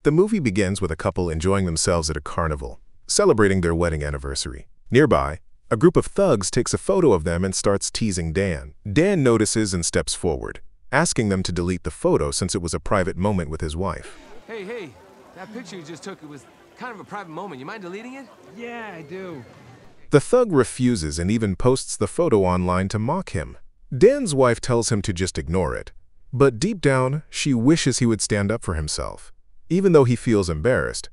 The movie begins with a couple enjoying themselves at a carnival, celebrating their wedding anniversary. Nearby, a group of thugs takes a photo of them and starts teasing Dan. Dan notices and steps forward, asking them to delete the photo since it was a private moment with his wife. Hey, that picture you just took, it was kind of a private moment. You mind deleting it? Yeah, I do. The thug refuses and even posts the photo online to mock him. Dan's wife tells him to just ignore it, but deep down, she wishes he would stand up for himself. Even though he feels embarrassed,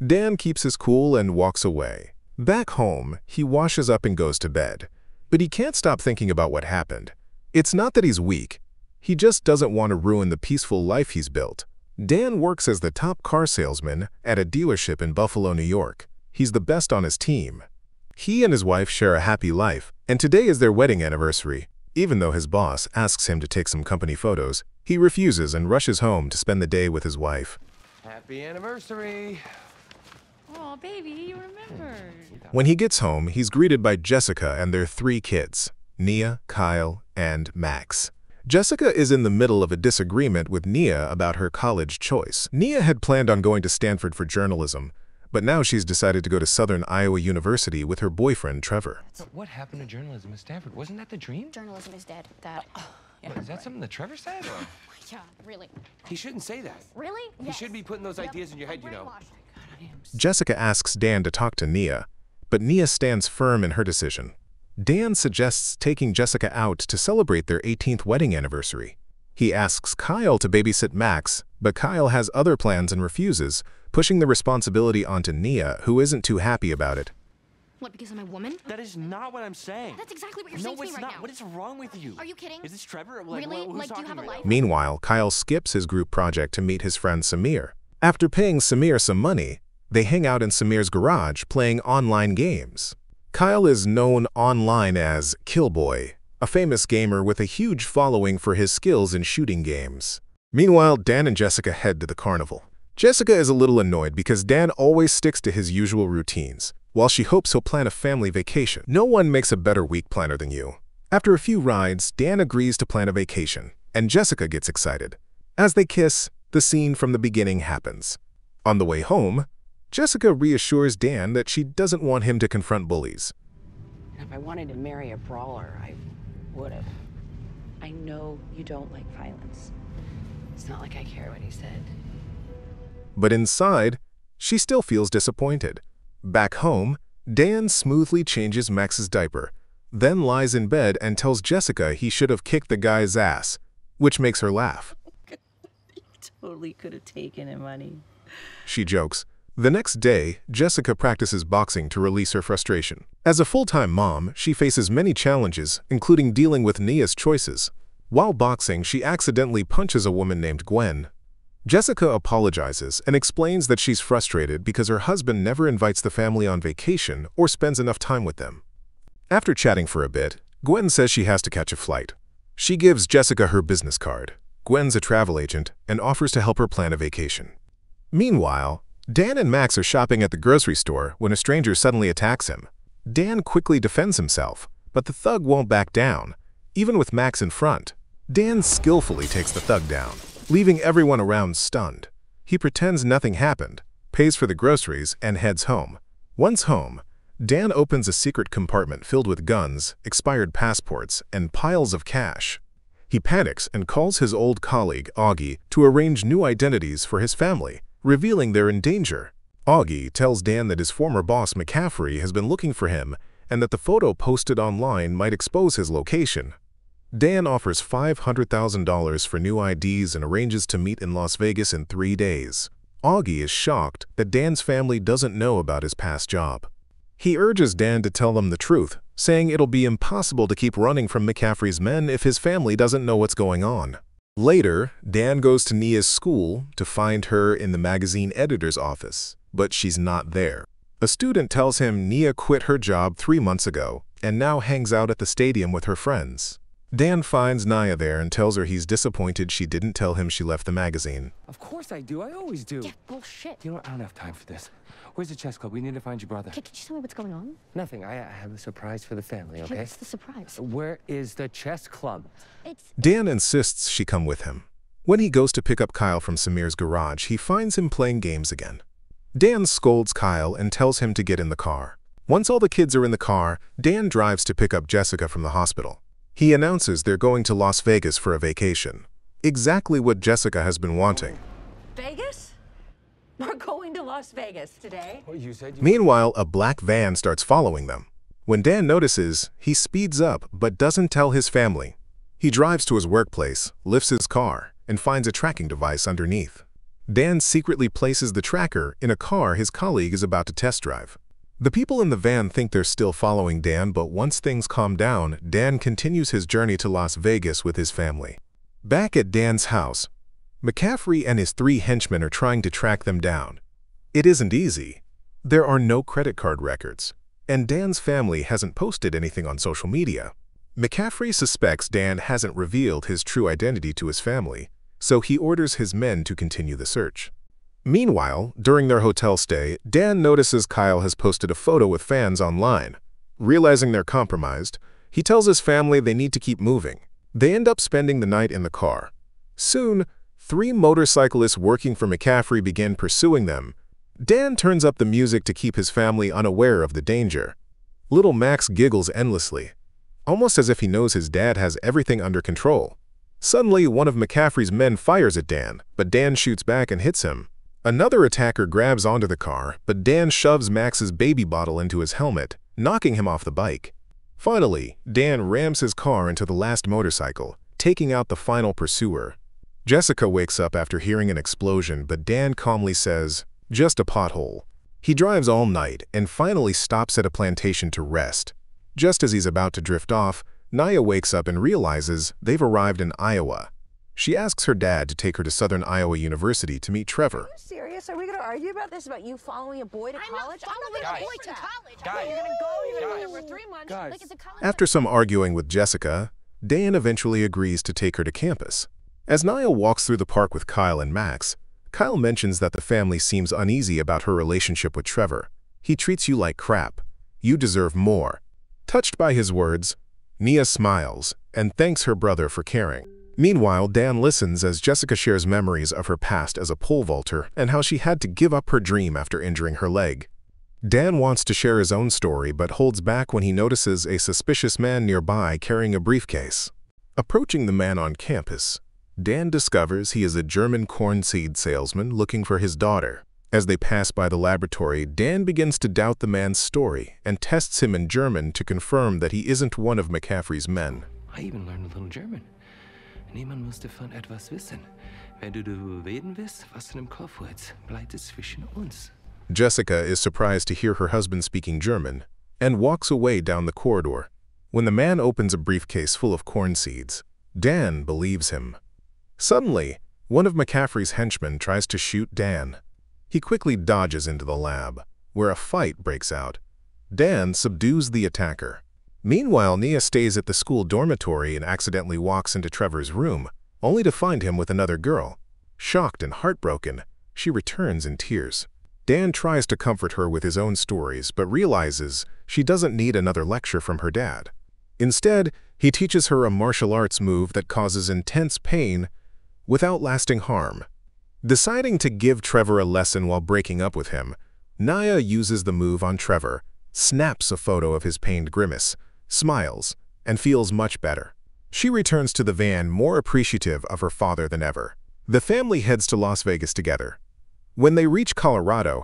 Dan keeps his cool and walks away. Back home, he washes up and goes to bed, but he can't stop thinking about what happened. It's not that he's weak, he just doesn't want to ruin the peaceful life he's built. Dan works as the top car salesman at a dealership in Buffalo, New York. He's the best on his team. He and his wife share a happy life, and today is their wedding anniversary. Even though his boss asks him to take some company photos, he refuses and rushes home to spend the day with his wife. Happy anniversary. Oh, baby, you remembered. When he gets home, he's greeted by Jessica and their 3 kids, Nia, Kyle, and Max. Jessica is in the middle of a disagreement with Nia about her college choice. Nia had planned on going to Stanford for journalism, but now she's decided to go to Southern Iowa University with her boyfriend, Trevor. What happened to journalism at Stanford? Wasn't that the dream? Journalism is dead, Dad. Yeah, What, is that something that Trevor said? Or? yeah, really. He shouldn't say that. Really? He should be putting those ideas in your head, you know. Jessica asks Dan to talk to Nia, but Nia stands firm in her decision. Dan suggests taking Jessica out to celebrate their 18th wedding anniversary. He asks Kyle to babysit Max, but Kyle has other plans and refuses, pushing the responsibility onto Nia, who isn't too happy about it. What, because I'm a woman? That is not what I'm saying. That's exactly what you're saying to me it's right not. now. What is wrong with you? Are you kidding? Is this Trevor? Really? Who's Like, do you talking have a right life? now? Meanwhile, Kyle skips his group project to meet his friend Samir. After paying Samir some money, they hang out in Samir's garage playing online games. Kyle is known online as Killboy, a famous gamer with a huge following for his skills in shooting games. Meanwhile, Dan and Jessica head to the carnival. Jessica is a little annoyed because Dan always sticks to his usual routines, while she hopes he'll plan a family vacation. No one makes a better week planner than you. After a few rides, Dan agrees to plan a vacation, and Jessica gets excited. As they kiss, the scene from the beginning happens. On the way home, Jessica reassures Dan that she doesn't want him to confront bullies. If I wanted to marry a brawler, I would have. I know you don't like violence. It's not like I care what he said. But inside, she still feels disappointed. Back home, Dan smoothly changes Max's diaper, then lies in bed and tells Jessica he should have kicked the guy's ass, which makes her laugh. You totally could have taken him, honey. She jokes. The next day, Jessica practices boxing to release her frustration. As a full-time mom, she faces many challenges, including dealing with Nia's choices. While boxing, she accidentally punches a woman named Gwen. Jessica apologizes and explains that she's frustrated because her husband never invites the family on vacation or spends enough time with them. After chatting for a bit, Gwen says she has to catch a flight. She gives Jessica her business card. Gwen's a travel agent and offers to help her plan a vacation. Meanwhile, Dan and Max are shopping at the grocery store when a stranger suddenly attacks him. Dan quickly defends himself, but the thug won't back down, even with Max in front. Dan skillfully takes the thug down, leaving everyone around stunned. He pretends nothing happened, pays for the groceries, and heads home. Once home, Dan opens a secret compartment filled with guns, expired passports, and piles of cash. He panics and calls his old colleague, Augie, to arrange new identities for his family, revealing they're in danger. Augie tells Dan that his former boss, McCaffrey, has been looking for him and that the photo posted online might expose his location. Dan offers $500,000 for new IDs and arranges to meet in Las Vegas in 3 days. Augie is shocked that Dan's family doesn't know about his past job. He urges Dan to tell them the truth, saying it'll be impossible to keep running from McCaffrey's men if his family doesn't know what's going on. Later, Dan goes to Nia's school to find her in the magazine editor's office, but she's not there. A student tells him Nia quit her job 3 months ago and now hangs out at the stadium with her friends. Dan finds Nia there and tells her he's disappointed she didn't tell him she left the magazine. Of course I do. I always do. Yeah, bullshit. You know what? I don't have time for this. Where's the chess club? We need to find your brother. Okay, can you tell me what's going on? Nothing. I have a surprise for the family, Okay, okay? what's the surprise? Where is the chess club? It's... Dan insists she come with him. When he goes to pick up Kyle from Samir's garage, he finds him playing games again. Dan scolds Kyle and tells him to get in the car. Once all the kids are in the car, Dan drives to pick up Jessica from the hospital. He announces they're going to Las Vegas for a vacation. Exactly what Jessica has been wanting. Vegas? We're going to Las Vegas today. What you said? Meanwhile, a black van starts following them. When Dan notices, he speeds up but doesn't tell his family. He drives to his workplace, lifts his car, and finds a tracking device underneath. Dan secretly places the tracker in a car his colleague is about to test drive. The people in the van think they're still following Dan, but once things calm down, Dan continues his journey to Las Vegas with his family. Back at Dan's house, McCaffrey and his 3 henchmen are trying to track them down. It isn't easy. There are no credit card records, and Dan's family hasn't posted anything on social media. McCaffrey suspects Dan hasn't revealed his true identity to his family, so he orders his men to continue the search. Meanwhile, during their hotel stay, Dan notices Kyle has posted a photo with fans online. Realizing they're compromised, he tells his family they need to keep moving. They end up spending the night in the car. Soon, 3 motorcyclists working for McCaffrey begin pursuing them. Dan turns up the music to keep his family unaware of the danger. Little Max giggles endlessly, almost as if he knows his dad has everything under control. Suddenly, one of McCaffrey's men fires at Dan, but Dan shoots back and hits him. Another attacker grabs onto the car, but Dan shoves Max's baby bottle into his helmet, knocking him off the bike. Finally, Dan rams his car into the last motorcycle, taking out the final pursuer. Jessica wakes up after hearing an explosion, but Dan calmly says, "Just a pothole." He drives all night and finally stops at a plantation to rest. Just as he's about to drift off, Naya wakes up and realizes they've arrived in Iowa. She asks her dad to take her to Southern Iowa University to meet Trevor. Are you serious? Are we going to argue about this, about you following a boy to college? I'm not following a boy to college. Guys. You're going to go, you're going to Guys. go there for 3 months. Guys. Like it's a college. After some arguing with Jessica, Dan eventually agrees to take her to campus. As Naya walks through the park with Kyle and Max, Kyle mentions that the family seems uneasy about her relationship with Trevor. "He treats you like crap. You deserve more." Touched by his words, Nia smiles and thanks her brother for caring. Meanwhile, Dan listens as Jessica shares memories of her past as a pole vaulter and how she had to give up her dream after injuring her leg. Dan wants to share his own story but holds back when he notices a suspicious man nearby carrying a briefcase. Approaching the man on campus, Dan discovers he is a German corn seed salesman looking for his daughter. As they pass by the laboratory, Dan begins to doubt the man's story and tests him in German to confirm that he isn't one of McCaffrey's men. I even learned a little German. Niemand musste von etwas wissen. Wenn du reden willst, was in dem Kopf wird, bleibt es zwischen uns. Jessica is surprised to hear her husband speaking German and walks away down the corridor. When the man opens a briefcase full of corn seeds, Dan believes him. Suddenly, one of McCaffrey's henchmen tries to shoot Dan. He quickly dodges into the lab, where a fight breaks out. Dan subdues the attacker. Meanwhile, Nia stays at the school dormitory and accidentally walks into Trevor's room, only to find him with another girl. Shocked and heartbroken, she returns in tears. Dan tries to comfort her with his own stories, but realizes she doesn't need another lecture from her dad. Instead, he teaches her a martial arts move that causes intense pain without lasting harm. Deciding to give Trevor a lesson while breaking up with him, Naya uses the move on Trevor, snaps a photo of his pained grimace, smiles, and feels much better. She returns to the van more appreciative of her father than ever. The family heads to Las Vegas together. When they reach Colorado,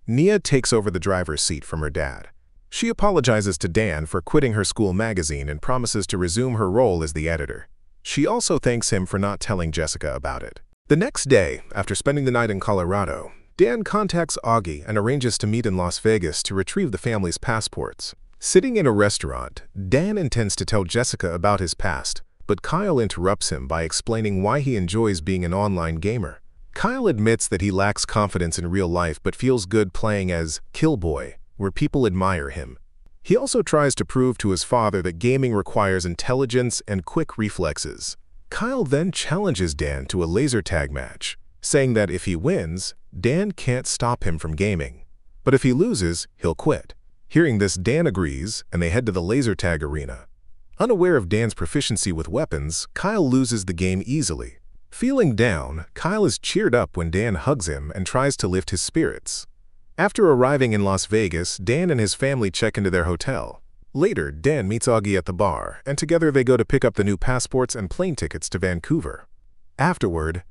Nia takes over the driver's seat from her dad. She apologizes to Dan for quitting her school magazine and promises to resume her role as the editor. She also thanks him for not telling Jessica about it. The next day, after spending the night in Colorado, Dan contacts Augie and arranges to meet in Las Vegas to retrieve the family's passports. Sitting in a restaurant, Dan intends to tell Jessica about his past, but Kyle interrupts him by explaining why he enjoys being an online gamer. Kyle admits that he lacks confidence in real life but feels good playing as Killboy, where people admire him. He also tries to prove to his father that gaming requires intelligence and quick reflexes. Kyle then challenges Dan to a laser tag match, saying that if he wins, Dan can't stop him from gaming. But if he loses, he'll quit. Hearing this, Dan agrees, and they head to the laser tag arena. Unaware of Dan's proficiency with weapons, Kyle loses the game easily. Feeling down, Kyle is cheered up when Dan hugs him and tries to lift his spirits. After arriving in Las Vegas, Dan and his family check into their hotel. Later, Dan meets Augie at the bar, and together they go to pick up the new passports and plane tickets to Vancouver. Afterward,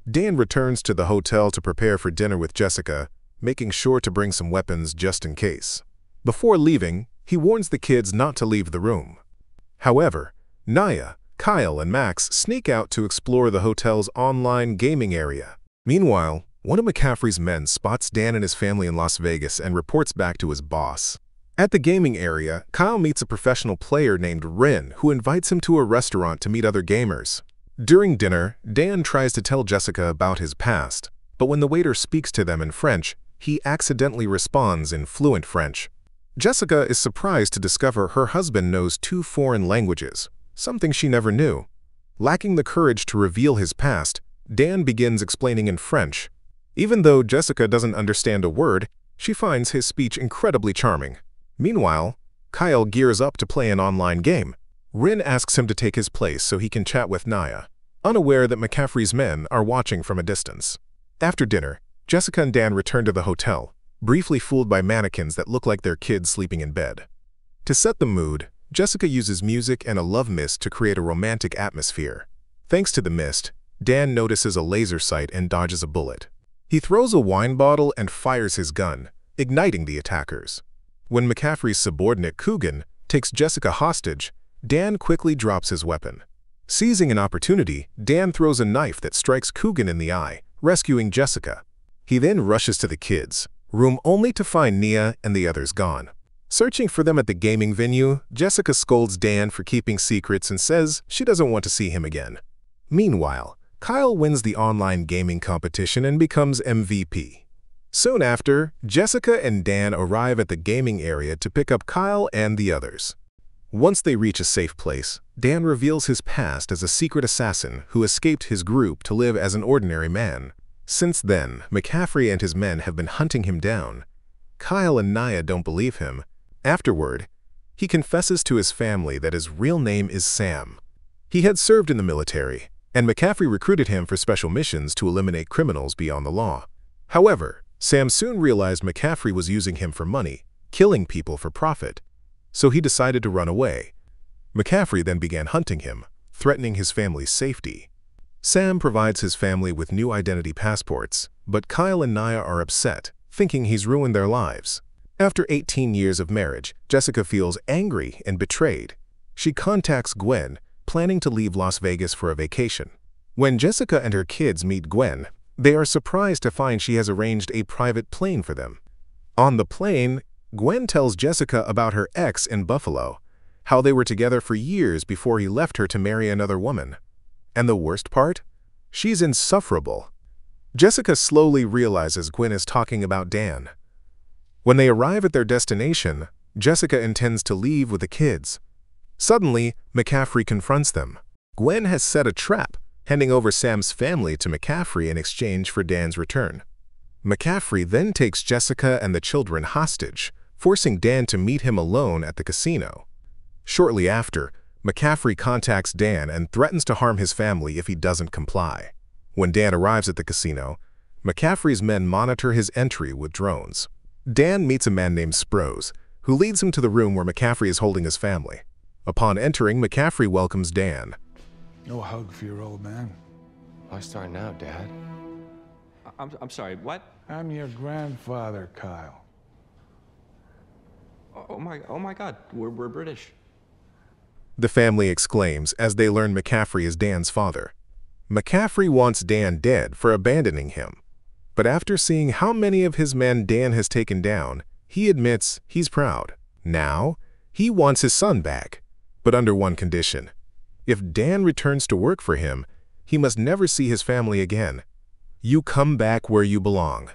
Dan returns to the hotel to prepare for dinner with Jessica, making sure to bring some weapons just in case. Before leaving, he warns the kids not to leave the room. However, Naya, Kyle, and Max sneak out to explore the hotel's online gaming area. Meanwhile, one of McCaffrey's men spots Dan and his family in Las Vegas and reports back to his boss. At the gaming area, Kyle meets a professional player named Rin who invites him to a restaurant to meet other gamers. During dinner, Dan tries to tell Jessica about his past, but when the waiter speaks to them in French, he accidentally responds in fluent French. Jessica is surprised to discover her husband knows 2 foreign languages, something she never knew. Lacking the courage to reveal his past, Dan begins explaining in French. Even though Jessica doesn't understand a word, she finds his speech incredibly charming. Meanwhile, Kyle gears up to play an online game. Rin asks him to take his place so he can chat with Naya, unaware that McCaffrey's men are watching from a distance. After dinner, Jessica and Dan return to the hotel, briefly fooled by mannequins that look like their kids sleeping in bed. To set the mood, Jessica uses music and a love mist to create a romantic atmosphere. Thanks to the mist, Dan notices a laser sight and dodges a bullet. He throws a wine bottle and fires his gun, igniting the attackers. When McCaffrey's subordinate Coogan takes Jessica hostage, Dan quickly drops his weapon. Seizing an opportunity, Dan throws a knife that strikes Coogan in the eye, rescuing Jessica. He then rushes to the kids' room only to find Nia and the others gone. Searching for them at the gaming venue, Jessica scolds Dan for keeping secrets and says she doesn't want to see him again. Meanwhile, Kyle wins the online gaming competition and becomes MVP. Soon after, Jessica and Dan arrive at the gaming area to pick up Kyle and the others. Once they reach a safe place, Dan reveals his past as a secret assassin who escaped his group to live as an ordinary man. Since then, McCaffrey and his men have been hunting him down. Kyle and Naya don't believe him. Afterward, he confesses to his family that his real name is Sam. He had served in the military, and McCaffrey recruited him for special missions to eliminate criminals beyond the law. However, Sam soon realized McCaffrey was using him for money, killing people for profit. So he decided to run away. McCaffrey then began hunting him, threatening his family's safety. Sam provides his family with new identity passports, but Kyle and Naya are upset, thinking he's ruined their lives. After 18 years of marriage, Jessica feels angry and betrayed. She contacts Gwen, planning to leave Las Vegas for a vacation. When Jessica and her kids meet Gwen, they are surprised to find she has arranged a private plane for them. On the plane, Gwen tells Jessica about her ex in Buffalo, how they were together for years before he left her to marry another woman. And the worst part? She's insufferable. Jessica slowly realizes Gwen is talking about Dan. When they arrive at their destination, Jessica intends to leave with the kids. Suddenly, McCaffrey confronts them. Gwen has set a trap, handing over Sam's family to McCaffrey in exchange for Dan's return. McCaffrey then takes Jessica and the children hostage, forcing Dan to meet him alone at the casino. Shortly after, McCaffrey contacts Dan and threatens to harm his family if he doesn't comply. When Dan arrives at the casino, McCaffrey's men monitor his entry with drones. Dan meets a man named Sprouse, who leads him to the room where McCaffrey is holding his family. Upon entering, McCaffrey welcomes Dan. No hug for your old man. Why start now, Dad? I'm sorry, what? I'm your grandfather, Kyle. Oh my God, we're British. The family exclaims as they learn McCaffrey is Dan's father. McCaffrey wants Dan dead for abandoning him. But after seeing how many of his men Dan has taken down, he admits he's proud. Now, he wants his son back, but under one condition. If Dan returns to work for him, he must never see his family again. You come back where you belong.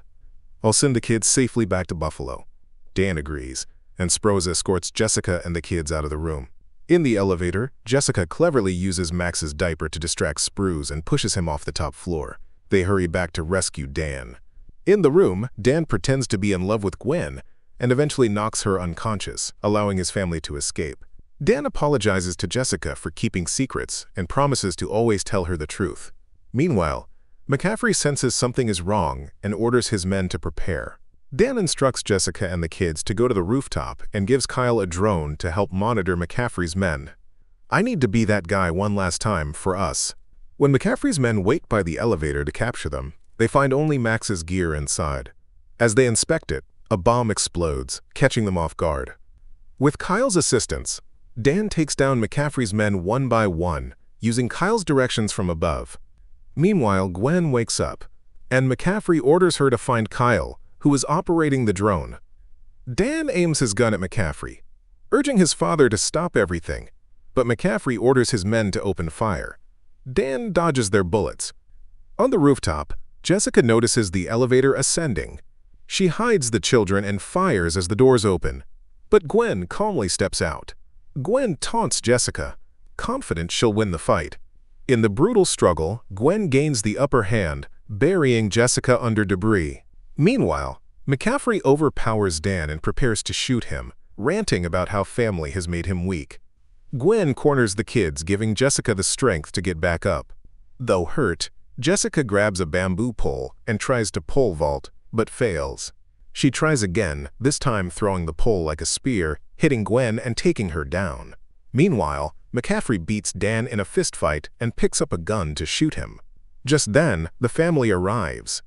I'll send the kids safely back to Buffalo. Dan agrees, and Sprouse escorts Jessica and the kids out of the room. In the elevator, Jessica cleverly uses Max's diaper to distract Sprouse and pushes him off the top floor. They hurry back to rescue Dan. In the room, Dan pretends to be in love with Gwen and eventually knocks her unconscious, allowing his family to escape. Dan apologizes to Jessica for keeping secrets and promises to always tell her the truth. Meanwhile, McCaffrey senses something is wrong and orders his men to prepare. Dan instructs Jessica and the kids to go to the rooftop and gives Kyle a drone to help monitor McCaffrey's men. "I need to be that guy one last time for us." When McCaffrey's men wait by the elevator to capture them, they find only Max's gear inside. As they inspect it, a bomb explodes, catching them off guard. With Kyle's assistance, Dan takes down McCaffrey's men one by one, using Kyle's directions from above. Meanwhile, Gwen wakes up, and McCaffrey orders her to find Kyle, who is operating the drone. Dan aims his gun at McCaffrey, urging his father to stop everything, but McCaffrey orders his men to open fire. Dan dodges their bullets. On the rooftop, Jessica notices the elevator ascending. She hides the children and fires as the doors open, but Gwen calmly steps out. Gwen taunts Jessica, confident she'll win the fight. In the brutal struggle, Gwen gains the upper hand, burying Jessica under debris. Meanwhile, McCaffrey overpowers Dan and prepares to shoot him, ranting about how family has made him weak. Gwen corners the kids, giving Jessica the strength to get back up. Though hurt, Jessica grabs a bamboo pole and tries to pole vault, but fails. She tries again, this time throwing the pole like a spear, hitting Gwen and taking her down. Meanwhile, McCaffrey beats Dan in a fistfight and picks up a gun to shoot him. Just then, the family arrives.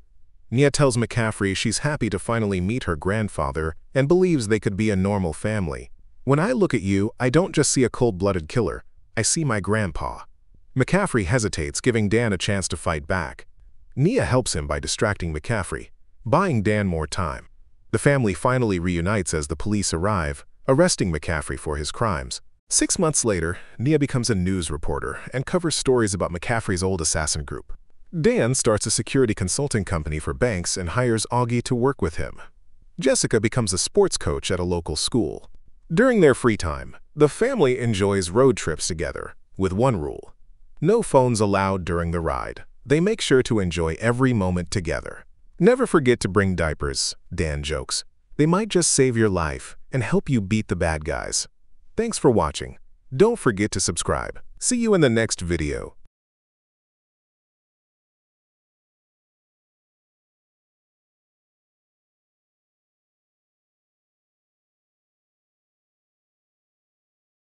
Nia tells McCaffrey she's happy to finally meet her grandfather and believes they could be a normal family. "When I look at you, I don't just see a cold-blooded killer. I see my grandpa." McCaffrey hesitates, giving Dan a chance to fight back. Nia helps him by distracting McCaffrey, buying Dan more time. The family finally reunites as the police arrive, arresting McCaffrey for his crimes. 6 months later, Nia becomes a news reporter and covers stories about McCaffrey's old assassin group. Dan starts a security consulting company for banks and hires Augie to work with him. Jessica becomes a sports coach at a local school. During their free time, the family enjoys road trips together, with one rule: no phones allowed during the ride. They make sure to enjoy every moment together. "Never forget to bring diapers," Dan jokes. "They might just save your life and help you beat the bad guys." Thanks for watching. Don't forget to subscribe. See you in the next video.